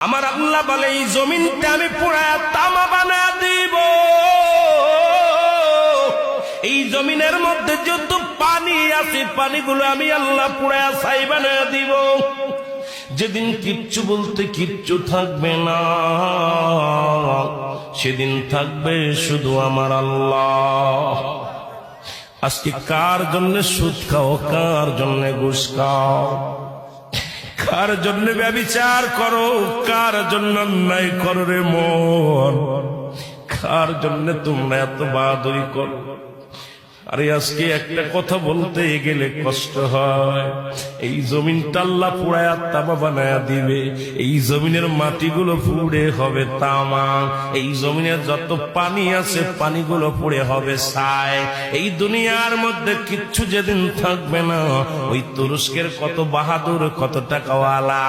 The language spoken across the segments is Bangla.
আমার আল্লাহ বলে এই জমিনটা আমি পুরা তামা বানা দিব। এই জমিনের মধ্যে যত পানি আছে পানিগুলো আমি আল্লাহ পুরা ছাই বানা দিব। যেদিন কিচ্ছু বলতে কিচ্ছু থাকবে না, সেদিন থাকবে শুধু আমার আল্লাহ। আজকে কার জন্য সুদ খাও, কার জন্য ঘুষ খাও, কার জন্য ব্যভিচার করো, কার জন্য অন্যায় করো রে মন, কার জন্য তোমরা এত বাহাদুরি করো। আরে আজকে একটা কথা বলতে গেলে কষ্ট হয়। এই জমিনটা আল্লাহ পুরায়া তামা বানায়া দিবে। এই জমিনের মাটিগুলো পুড়ে হবে তামা। এই জমিনের যত পানি আছে পানিগুলো পুড়ে হবে ছাই। এই দুনিয়ার মধ্যে কিচ্ছু যেদিন থাকবে না, ওই তুরস্কের কত বাহাদুর, কত টাকাওয়ালা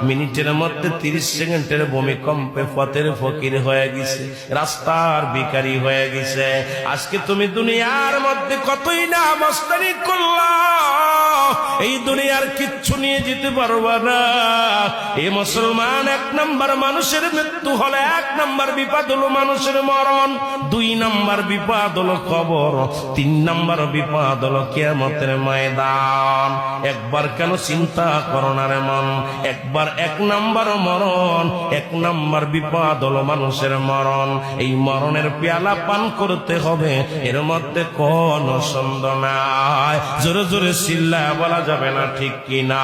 মিনিটের মধ্যে 30 সেকেন্ডের ভূমিকম্পে পথের ফকির হয়ে গেছে, রাস্তার ভিখারি হয়ে গেছে। আজকে তুমি দুনিয়ার মধ্যে কতই না মস্তানি করলা, এই দুনিয়ার কিচ্ছু নিয়ে যেতে পারবা না। এই মুসলমান, 1 নম্বর মানুষের মৃত্যু হলে 1 নম্বর বিপদ হলো মানুষের মরণ, 2 নম্বর বিপদ হলো কবর, 3 নম্বর বিপদ হলো কিয়ামতের ময়দান। একবার কেন চিন্তা করো না রে মন, একবার 1 নম্বর মরণ, 1 নম্বর বিপদ হলো মানুষের মরণ। এই মরণের পেয়ালা পান করতে হবে, এর মধ্যে কোন সন্দেহ নাই। জোরে জোরে চিল্লায়া বলা যাবে না ঠিক কিনা?